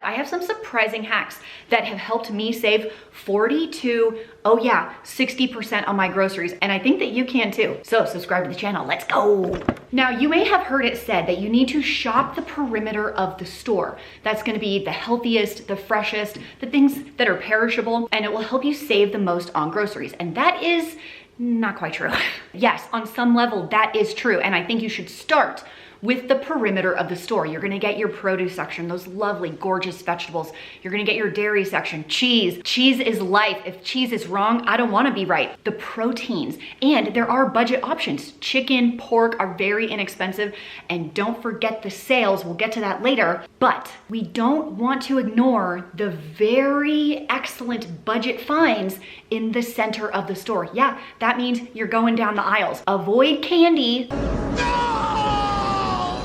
I have some surprising hacks that have helped me save 40 to, oh yeah, 60% on my groceries. And I think that you can too. So subscribe to the channel, let's go. Now you may have heard it said that you need to shop the perimeter of the store. That's gonna be the healthiest, the freshest, the things that are perishable, and it will help you save the most on groceries. And that is not quite true. Yes, on some level that is true. And I think you should start with the perimeter of the store. You're gonna get your produce section, those lovely, gorgeous vegetables. You're gonna get your dairy section, cheese. Cheese is life. If cheese is wrong, I don't wanna be right. The proteins, and there are budget options. Chicken, pork are very inexpensive, and don't forget the sales. We'll get to that later, but we don't want to ignore the very excellent budget finds in the center of the store. Yeah, that means you're going down the aisles. Avoid candy.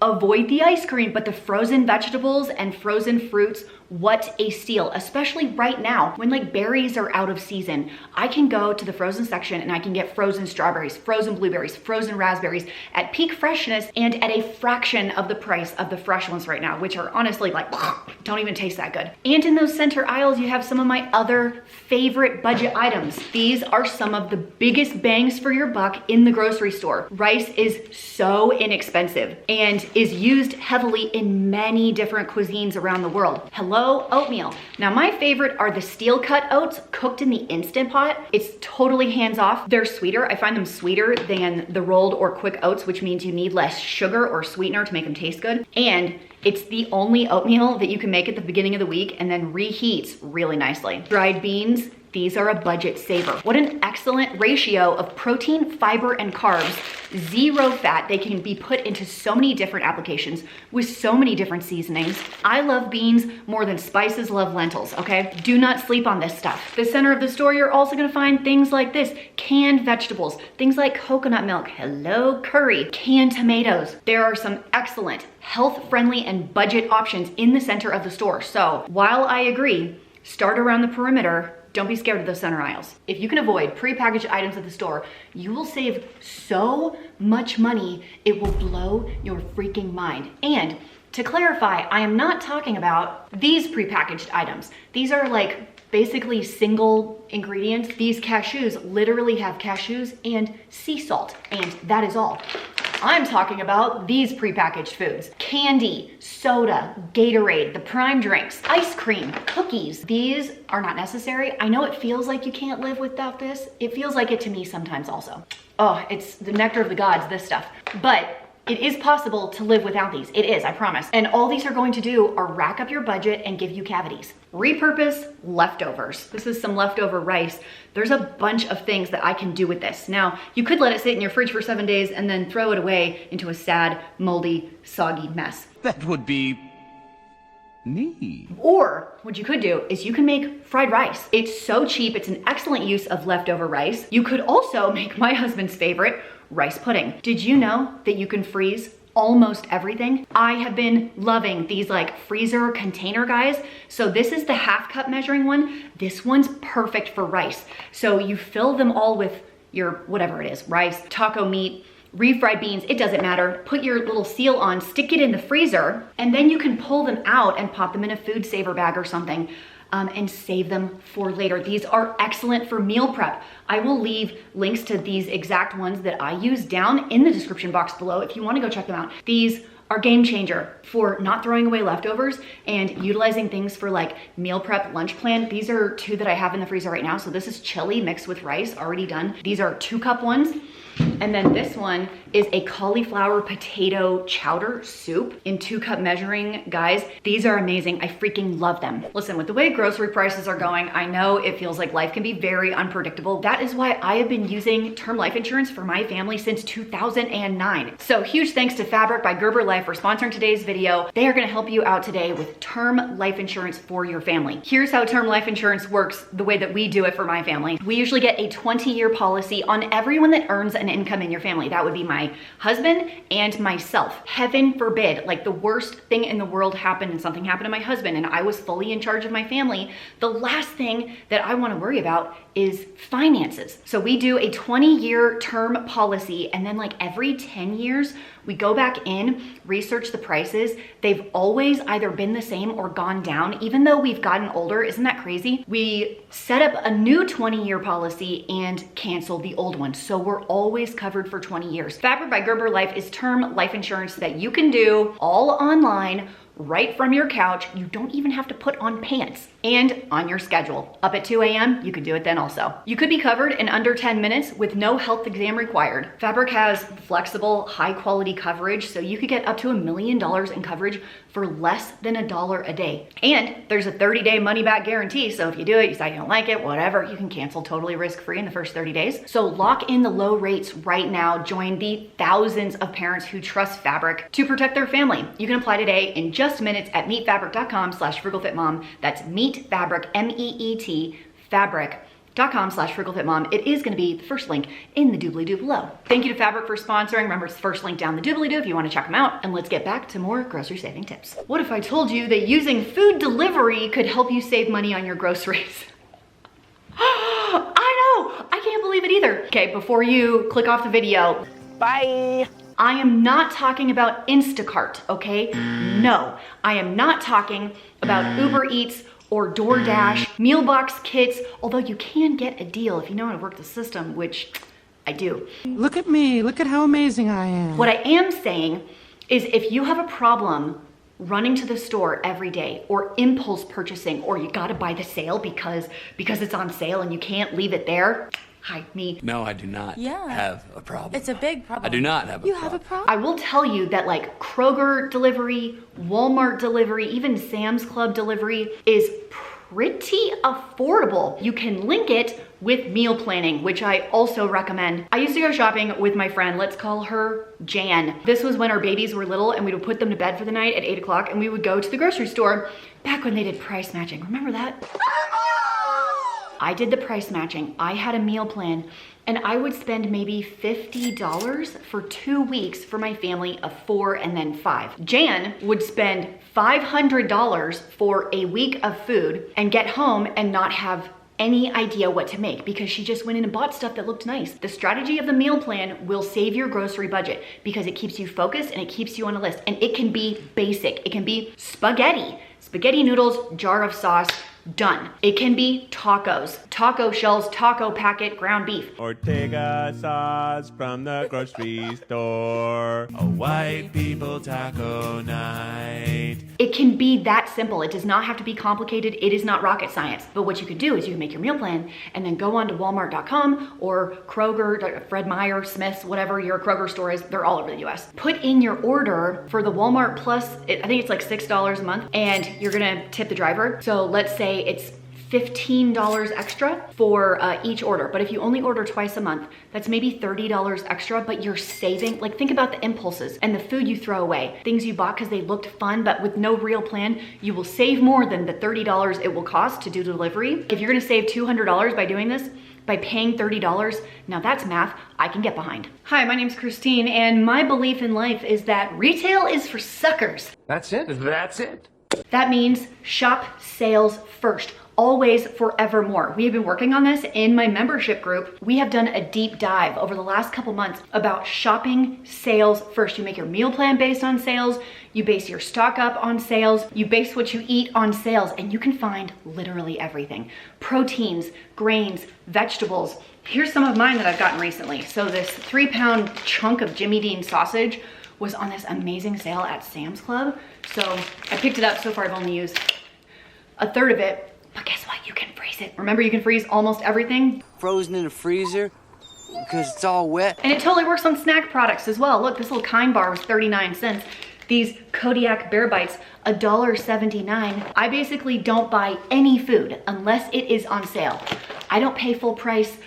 Avoid the ice cream, but the frozen vegetables and frozen fruits, what a steal, especially right now when like berries are out of season. I can go to the frozen section and I can get frozen strawberries, frozen blueberries, frozen raspberries at peak freshness and at a fraction of the price of the fresh ones right now, which are honestly like, don't even taste that good. And in those center aisles, you have some of my other favorite budget items. These are some of the biggest bangs for your buck in the grocery store. Rice is so inexpensive and is used heavily in many different cuisines around the world. Hello, oatmeal. Now my favorite are the steel cut oats cooked in the Instant Pot. It's totally hands off. They're sweeter. I find them sweeter than the rolled or quick oats, which means you need less sugar or sweetener to make them taste good. And it's the only oatmeal that you can make at the beginning of the week and then reheats really nicely. Dried beans, these are a budget saver. What an excellent ratio of protein, fiber, and carbs. Zero fat. They can be put into so many different applications with so many different seasonings. I love beans more than spices love lentils, okay? Do not sleep on this stuff. The center of the store, you're also gonna find things like this. Canned vegetables, things like coconut milk, hello curry, canned tomatoes. There are some excellent, health-friendly, and budget options in the center of the store. So while I agree, start around the perimeter, don't be scared of those center aisles. If you can avoid prepackaged items at the store, you will save so much money, it will blow your freaking mind. And to clarify, I am not talking about these prepackaged items. These are like basically single ingredients. These cashews literally have cashews and sea salt, and that is all. I'm talking about these prepackaged foods. Candy, soda, Gatorade, the Prime drinks, ice cream, cookies. These are not necessary. I know it feels like you can't live without this. It feels like it to me sometimes also. Oh, it's the nectar of the gods, this stuff. But it is possible to live without these. It is, I promise. And all these are going to do are rack up your budget and give you cavities. Repurpose leftovers. This is some leftover rice. There's a bunch of things that I can do with this. Now, you could let it sit in your fridge for 7 days and then throw it away into a sad, moldy, soggy mess. That would be me. Or what you could do is you can make fried rice. It's so cheap. It's an excellent use of leftover rice. You could also make my husband's favorite, rice pudding. Did you know that you can freeze almost everything? I have been loving these like freezer container guys. So this is the half cup measuring one. This one's perfect for rice. So you fill them all with your whatever it is, rice, taco meat, refried beans, it doesn't matter. Put your little seal on, stick it in the freezer, and then you can pull them out and pop them in a food saver bag or something. And save them for later. These are excellent for meal prep. I will leave links to these exact ones that I use down in the description box below if you want to go check them out. These are game changer for not throwing away leftovers and utilizing things for like meal prep, lunch plan. These are two that I have in the freezer right now. So this is chili mixed with rice, already done. These are 2-cup ones. And then this one is a cauliflower potato chowder soup in 2-cup measuring. Guys, these are amazing. I freaking love them. Listen, with the way grocery prices are going, I know it feels like life can be very unpredictable. That is why I have been using term life insurance for my family since 2009. So huge thanks to Fabric by Gerber Life for sponsoring today's video. They are gonna help you out today with term life insurance for your family. Here's how term life insurance works the way that we do it for my family. We usually get a 20-year policy on everyone that earns an income in your family. That would be my husband and myself. Heaven forbid, like the worst thing in the world happened and something happened to my husband and I was fully in charge of my family. The last thing that I want to worry about is finances. So we do a 20-year term policy, and then like every 10 years, We go back in, research the prices. They've always either been the same or gone down, even though we've gotten older. Isn't that crazy? We set up a new 20-year policy and canceled the old one. So we're always covered for 20 years. Fabric by Gerber Life is term life insurance that you can do all online, right from your couch. You don't even have to put on pants and on your schedule. Up at 2 a.m., you could do it then also. You could be covered in under 10 minutes with no health exam required. Fabric has flexible, high quality coverage, so you could get up to $1 million in coverage for less than $1 a day. And there's a 30-day money back guarantee, so if you do it, you decide you don't like it, whatever, you can cancel totally risk-free in the first 30 days. So lock in the low rates right now. Join the thousands of parents who trust Fabric to protect their family. You can apply today in just minutes at meetfabric.com/frugalfitmom. That's meetfabric, M-E-E-T, fabric.com/frugalfitmom. It is going to be the first link in the doobly-doo below. Thank you to Fabric for sponsoring. Remember, it's the first link down the doobly-doo if you want to check them out. And let's get back to more grocery saving tips. What if I told you that using food delivery could help you save money on your groceries? I know, I can't believe it either. Okay, before you click off the video, Bye. I am not talking about Instacart, okay? No, I am not talking about Uber Eats or DoorDash, Mealbox kits, although you can get a deal if you know how to work the system, which I do. Look at me. Look at how amazing I am. What I am saying is if you have a problem running to the store every day or impulse purchasing, or you gotta buy the sale because it's on sale and you can't leave it there, hi, me. No, I do not have a problem. It's a big problem. I do not have a You problem. have a problem? I will tell you that like Kroger delivery, Walmart delivery, even Sam's Club delivery is pretty affordable. You can link it with meal planning, which I also recommend. I used to go shopping with my friend, let's call her Jan. This was when our babies were little and we would put them to bed for the night at 8 o'clock and we would go to the grocery store back when they did price matching. Remember that? I did the price matching. I had a meal plan and I would spend maybe $50 for 2 weeks for my family of 4 and then 5. Jan would spend $500 for a week of food and get home and not have any idea what to make because she just went in and bought stuff that looked nice. The strategy of the meal plan will save your grocery budget because it keeps you focused and it keeps you on a list. And it can be basic. It can be spaghetti noodles, jar of sauce, done. It can be tacos, taco shells, taco packet, ground beef. Ortega sauce from the grocery store. A white people taco night. It can be that simple. It does not have to be complicated. It is not rocket science. But what you could do is you can make your meal plan and then go on to Walmart.com or Kroger, Fred Meyer, Smith's, whatever your Kroger store is. They're all over the US. Put in your order for the Walmart Plus. I think it's like $6 a month and you're gonna tip the driver. So let's say it's $15 extra for each order. But if you only order twice a month, that's maybe $30 extra, but you're saving. Like think about the impulses and the food you throw away. Things you bought because they looked fun, but with no real plan, you will save more than the $30 it will cost to do delivery. If you're gonna save $200 by doing this, by paying $30, now that's math I can get behind. Hi, my name's Christine, and my belief in life is that retail is for suckers. That's it. That's it. That means shop sales first. Always, forevermore. We have been working on this in my membership group. We have done a deep dive over the last couple months about shopping sales first. You make your meal plan based on sales. You base your stock up on sales. You base what you eat on sales, and you can find literally everything. Proteins, grains, vegetables. Here's some of mine that I've gotten recently. So this 3-pound chunk of Jimmy Dean sausage was on this amazing sale at Sam's Club. So I picked it up. So far I've only used a third of it. But guess what? You can freeze it. Remember, you can freeze almost everything. Frozen in the freezer because it's all wet. And it totally works on snack products as well. Look, this little Kind bar was 39 cents. These Kodiak Bear Bites, $1.79. I basically don't buy any food unless it is on sale. I don't pay full price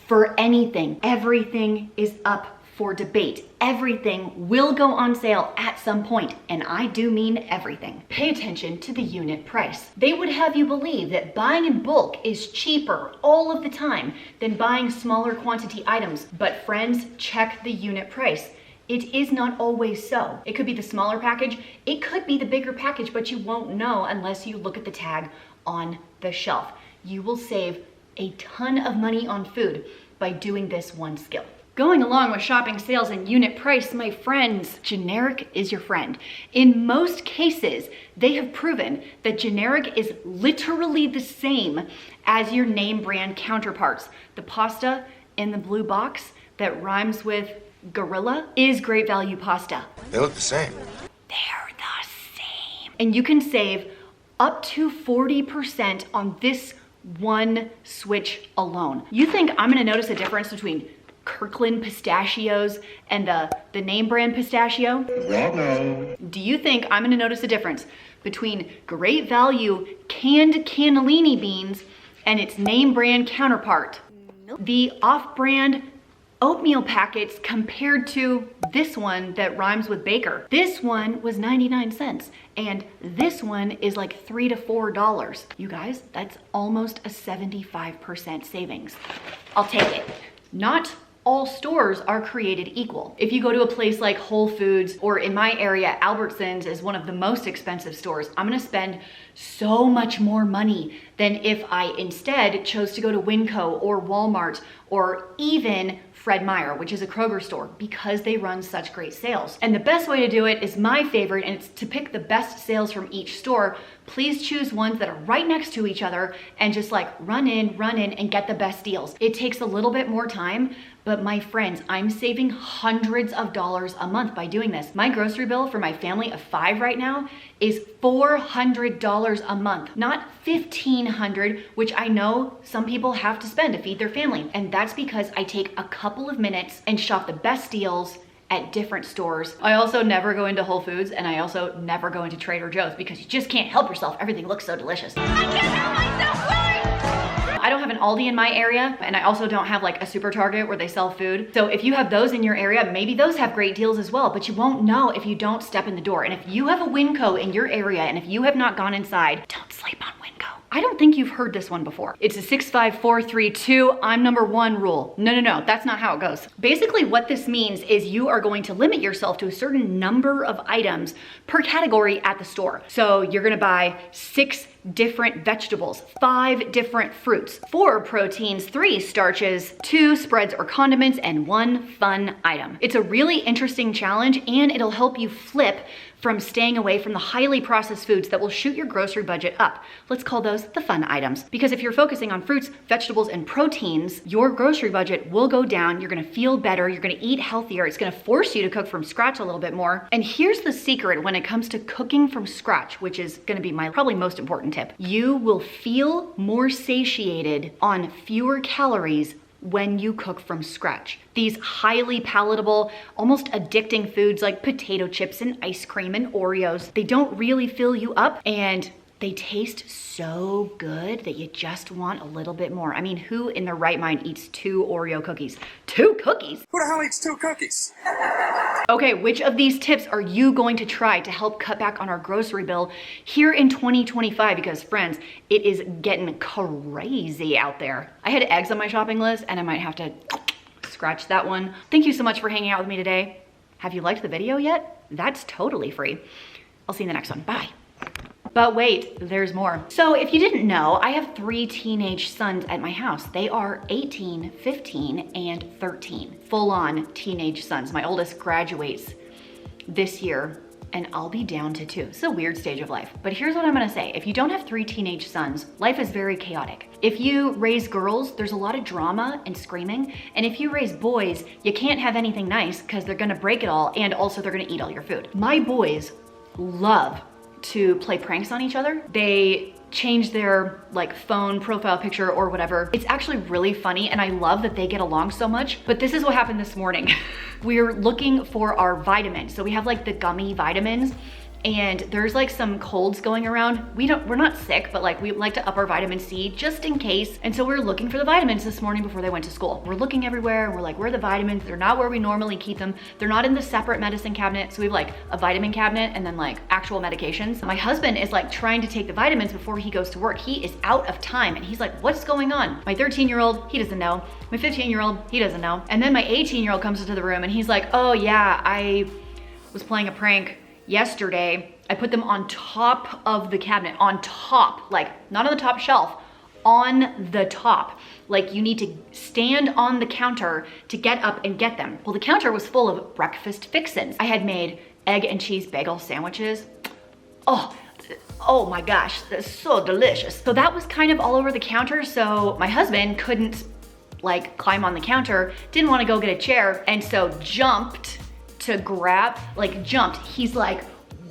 for anything. Everything is up for debate. Everything will go on sale at some point, and I do mean everything. Pay attention to the unit price. They would have you believe that buying in bulk is cheaper all of the time than buying smaller quantity items. But friends, check the unit price. It is not always so. It could be the smaller package, it could be the bigger package, but you won't know unless you look at the tag on the shelf. You will save a ton of money on food by doing this one skill. Going along with shopping sales and unit price, my friends, generic is your friend. In most cases, they have proven that generic is literally the same as your name brand counterparts. The pasta in the blue box that rhymes with gorilla is Great Value pasta. They look the same. They're the same. And you can save up to 40% on this one switch alone. You think I'm gonna notice a difference between Kirkland pistachios and the name brand pistachio? Well, no. Do you think I'm gonna notice a difference between Great Value canned cannellini beans and its name brand counterpart? Nope. The off-brand oatmeal packets compared to this one that rhymes with baker. This one was 99 cents and this one is like $3 to $4. You guys, that's almost a 75% savings. I'll take it. Not all stores are created equal. If you go to a place like Whole Foods, or in my area, Albertsons is one of the most expensive stores, I'm gonna spend so much more money than if I instead chose to go to Winco or Walmart or even Fred Meyer, which is a Kroger store, because they run such great sales. And the best way to do it is my favorite, and it's to pick the best sales from each store. Please choose ones that are right next to each other and just like run in and get the best deals. It takes a little bit more time, but my friends, I'm saving hundreds of dollars a month by doing this. My grocery bill for my family of 5 right now is $400 a month, not $1,500, which I know some people have to spend to feed their family. And that's because I take a couple of minutes and shop the best deals at different stores. I also never go into Whole Foods, and I also never go into Trader Joe's because you just can't help yourself. Everything looks so delicious. I can't help myself, I don't have an Aldi in my area, and I also don't have like a Super Target where they sell food. So if you have those in your area, maybe those have great deals as well, but you won't know if you don't step in the door. And if you have a Winco in your area, and if you have not gone inside, don't sleep on Winco. I don't think you've heard this one before. It's a 6, 5, 4, 3, 2, I'm number 1 rule. No, that's not how it goes. Basically what this means is you are going to limit yourself to a certain number of items per category at the store. So you're gonna buy 6 different vegetables, 5 different fruits, 4 proteins, 3 starches, 2 spreads or condiments, and 1 fun item. It's a really interesting challenge, and it'll help you flip from staying away from the highly processed foods that will shoot your grocery budget up. Let's call those the fun items. Because if you're focusing on fruits, vegetables, and proteins, your grocery budget will go down. You're gonna feel better. You're gonna eat healthier. It's gonna force you to cook from scratch a little bit more. And here's the secret when it comes to cooking from scratch, which is gonna be my probably most important tip. You will feel more satiated on fewer calories when you cook from scratch. These highly palatable, almost addicting foods like potato chips and ice cream and Oreos, they don't really fill you up, and they taste so good that you just want a little bit more. I mean, who in their right mind eats 2 Oreo cookies? 2 cookies? Who the hell eats 2 cookies? Okay, which of these tips are you going to try to help cut back on our grocery bill here in 2025? Because friends, it is getting crazy out there. I had eggs on my shopping list, and I might have to scratch that one. Thank you so much for hanging out with me today. Have you liked the video yet? That's totally free. I'll see you in the next one. Bye. But wait, there's more. So if you didn't know, I have 3 teenage sons at my house. They are 18, 15, and 13. Full-on teenage sons. My oldest graduates this year, and I'll be down to 2. It's a weird stage of life. But here's what I'm gonna say. If you don't have 3 teenage sons, life is very chaotic. If you raise girls, there's a lot of drama and screaming. And if you raise boys, you can't have anything nice because they're gonna break it all, and also they're gonna eat all your food. My boys love to play pranks on each other. They change their like phone profile picture or whatever. It's actually really funny, and I love that they get along so much. But this is what happened this morning. We're looking for our vitamins. So we have like the gummy vitamins, and there's like some colds going around. We're not sick, but like we like to up our vitamin C just in case. And so we're looking for the vitamins this morning before they went to school. We're looking everywhere, and we're like, where are the vitamins? They're not where we normally keep them. They're not in the separate medicine cabinet. So we have like a vitamin cabinet and then like actual medications. My husband is like trying to take the vitamins before he goes to work. He is out of time, and he's like, what's going on? My 13-year-old, he doesn't know. My 15-year-old, he doesn't know. And then my 18-year-old comes into the room, and he's like, oh yeah, I was playing a prank yesterday. I put them on top of the cabinet, on top, like not on the top shelf, on the top. Like you need to stand on the counter to get up and get them. Well, the counter was full of breakfast fixins. I had made egg and cheese bagel sandwiches. Oh my gosh, that's so delicious. So that was kind of all over the counter, so my husband couldn't like climb on the counter, didn't want to go get a chair, and so jumped to grab, he's like,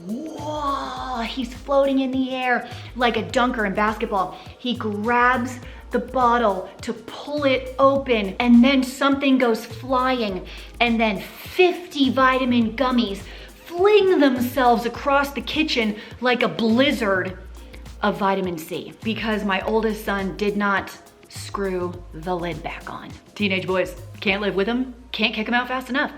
whoa, he's floating in the air like a dunker in basketball. He grabs the bottle to pull it open, and then something goes flying, and then 50 vitamin gummies fling themselves across the kitchen like a blizzard of vitamin C because my oldest son did not screw the lid back on. Teenage boys, can't live with them, can't kick them out fast enough.